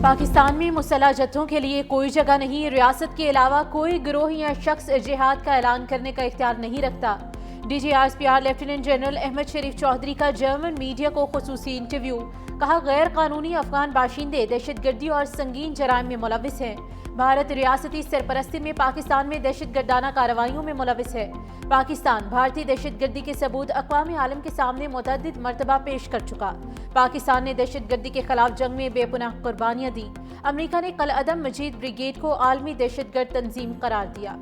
پاکستان میں مسلح جتھوں کے لیے کوئی جگہ نہیں، ریاست کے علاوہ کوئی گروہ یا شخص جہاد کا اعلان کرنے کا اختیار نہیں رکھتا۔ D G R S P R lieutenant general Ahmed Sharif Chaudhry کا جرمن میڈیا کو خصوصی انٹرویو۔ کہا غیر قانونی افغان باشندے دہشت گردی اور سنگین جرائم میں ملوث ہیں۔ بھارت ریاستی سرپرستی میں پاکستان میں دہشت گردانہ کارروائیوں میں ملوث ہے۔ پاکستان بھارتی دہشت گردی کے ثبوت اقوام عالم کے سامنے متعدد مرتبہ پیش کر چکا۔ پاکستان نے دہشت گردی کے خلاف جنگ میں بے پناہ قربانیاں دی۔ امریکہ نے قلعہ مجید بریگیڈ کو عالمی دہشت گرد تنظیم قرار دیا۔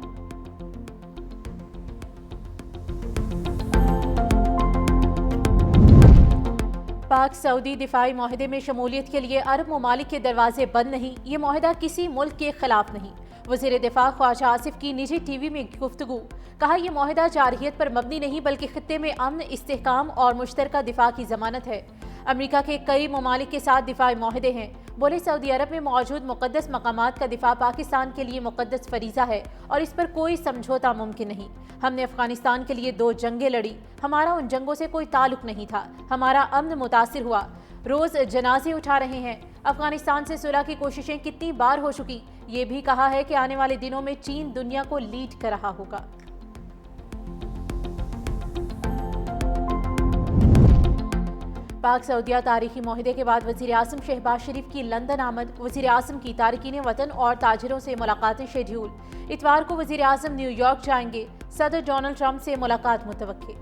پاک سعودی دفاعی معاہدے میں شمولیت کے لیے عرب ممالک کے دروازے بند نہیں، یہ معاہدہ کسی ملک کے خلاف نہیں۔ وزیر دفاع خواجہ آصف کی نجی ٹی وی میں گفتگو۔ کہا یہ معاہدہ جارحیت پر مبنی نہیں بلکہ خطے میں امن، استحکام اور مشترکہ دفاع کی ضمانت ہے۔ امریکہ کے کئی ممالک کے ساتھ دفاعی معاہدے ہیں۔ بولے سعودی عرب میں موجود مقدس مقامات کا دفاع پاکستان کے لیے مقدس فریضہ ہے اور اس پر کوئی سمجھوتا ممکن نہیں۔ ہم نے افغانستان کے لیے 2 جنگیں لڑی، ہمارا ان جنگوں سے کوئی تعلق نہیں تھا، ہمارا امن متاثر ہوا۔ روز جنازے اٹھا رہے ہیں۔ افغانستان سے صلح کی کوششیں کتنی بار ہو چکی۔ یہ بھی کہا ہے کہ آنے والے دنوں میں چین دنیا کو لیڈ کر رہا ہوگا۔ پاک سعودیہ تاریخی معاہدے کے بعد وزیر اعظم شہباز شریف کی لندن آمد۔ وزیر اعظم کی تارکین وطن اور تاجروں سے ملاقاتیں شیڈیول۔ اتوار کو وزیر اعظم نیو یارک جائیں گے۔ صدر ڈونلڈ ٹرمپ سے ملاقات متوقع۔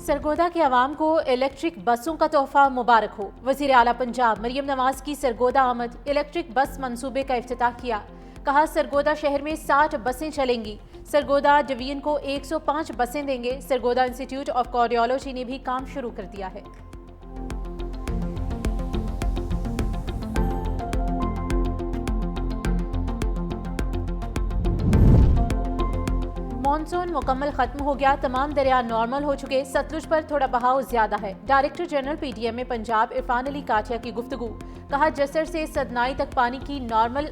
سرگودا کے عوام کو الیکٹرک بسوں کا تحفہ مبارک ہو۔ وزیر اعلیٰ پنجاب مریم نواز کی سرگودا آمد۔ الیکٹرک بس منصوبے کا افتتاح کیا۔ کہا سرگودا شہر میں 60 بسیں چلیں گی۔ سرگودا ڈویژن کو 105 بسیں دیں گے۔ سرگودا انسٹیٹیوٹ آف کارڈیالوجی نے بھی کام شروع کر دیا ہے۔ مانسون مکمل ختم ہو گیا، تمام دریا نارمل ہو چکے، ستلج پر تھوڑا بہاؤ زیادہ ہے۔ Director general P D M میں پنجاب عرفان علی کاٹیا کی گفتگو۔ کہا جسر سے سدنائی تک پانی کی نارمل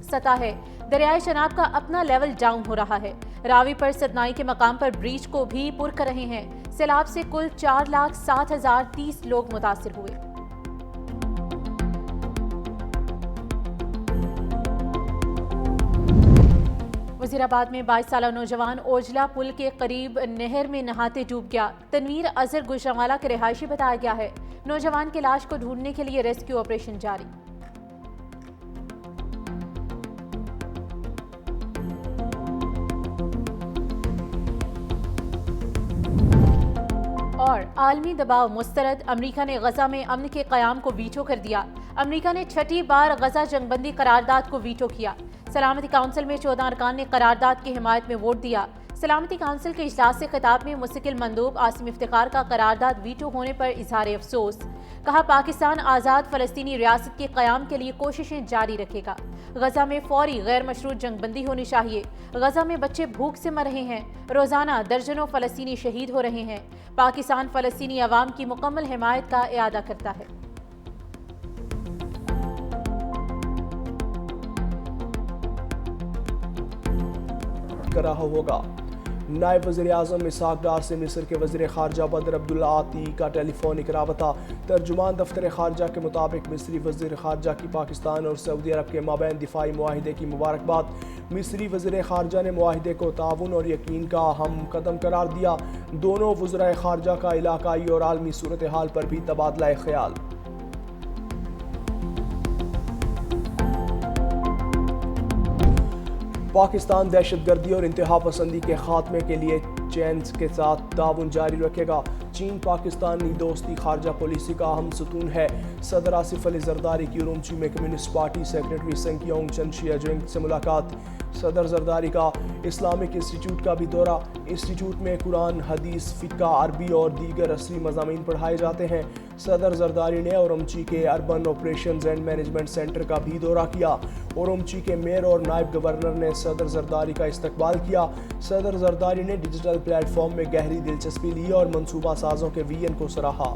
سطح ہے، دریائے چناب کا اپنا لیول ڈاؤن ہو رہا ہے۔ راوی پر سدنائی کے مقام پر بریچ کو بھی پر کر رہے ہیں۔ سیلاب سے کل 4,07,030 لوگ متاثر ہوئے۔ وزیر آباد میں 22 سالہ نوجوان اوجلا پل کے قریب نہر میں نہاتے ڈوب گیا۔ تنویر اظہر گوجرانوالہ کے رہائشی بتایا گیا ہے۔ نوجوان کی لاش کو ڈھونڈنے کے لیے ریسکیو آپریشن جاری۔ اور عالمی دباؤ مسترد، امریکہ نے غزہ میں امن کے قیام کو ویٹو کر دیا۔ امریکہ نے 6ٹھی بار غزہ جنگ بندی قرارداد کو ویٹو کیا۔ سلامتی کونسل میں 14 ارکان نے قرارداد کی حمایت میں ووٹ دیا۔ سلامتی کونسل کے اجلاس سے خطاب میں مستقل مندوب عاصم افتخار کا قرارداد ویٹو ہونے پر اظہار افسوس۔ کہا پاکستان آزاد فلسطینی ریاست کے قیام کے لیے کوششیں جاری رکھے گا۔ غزہ میں فوری غیر مشروط جنگ بندی ہونی چاہیے۔ غزہ میں بچے بھوک سے مر رہے ہیں، روزانہ درجنوں فلسطینی شہید ہو رہے ہیں۔ پاکستان فلسطینی عوام کی مکمل حمایت کا اعادہ کرتا ہے۔ رہا ہوگا۔ نائب وزیر اعظم اسحاق ڈار سے مصر کے وزیر خارجہ بدر عبدالعاطی کا ٹیلی فونک رابطہ۔ ترجمان دفتر خارجہ کے مطابق مصری وزیر خارجہ کی پاکستان اور سعودی عرب کے مابین دفاعی معاہدے کی مبارکباد۔ مصری وزیر خارجہ نے معاہدے کو تعاون اور یقین کا اہم قدم قرار دیا۔ دونوں وزرائے خارجہ کا علاقائی اور عالمی صورتحال پر بھی تبادلہ خیال۔ پاکستان دہشت گردی اور انتہا پسندی کے خاتمے کے لیے چین کے ساتھ تعاون جاری رکھے گا۔ چین پاکستانی دوستی خارجہ پالیسی کا اہم ستون ہے۔ صدر آصف علی زرداری کی ارومچی میں کمیونسٹ پارٹی سیکریٹری سنگیونگ چن شیاجنگ سے ملاقات۔ صدر زرداری کا اسلامک انسٹیٹیوٹ کا بھی دورہ۔ انسٹیٹیوٹ میں قرآن، حدیث، فقہ، عربی اور دیگر عصری مضامین پڑھائے جاتے ہیں۔ صدر زرداری نے ارومچی کے urban operations and management centre کا بھی دورہ کیا۔ ارومچی کے میئر اور نائب گورنر نے صدر زرداری کا استقبال کیا۔ صدر زرداری نے ڈیجیٹل پلیٹ فارم میں گہری دلچسپی لی اور منصوبہ سازوں کے ویژن کو سراہا۔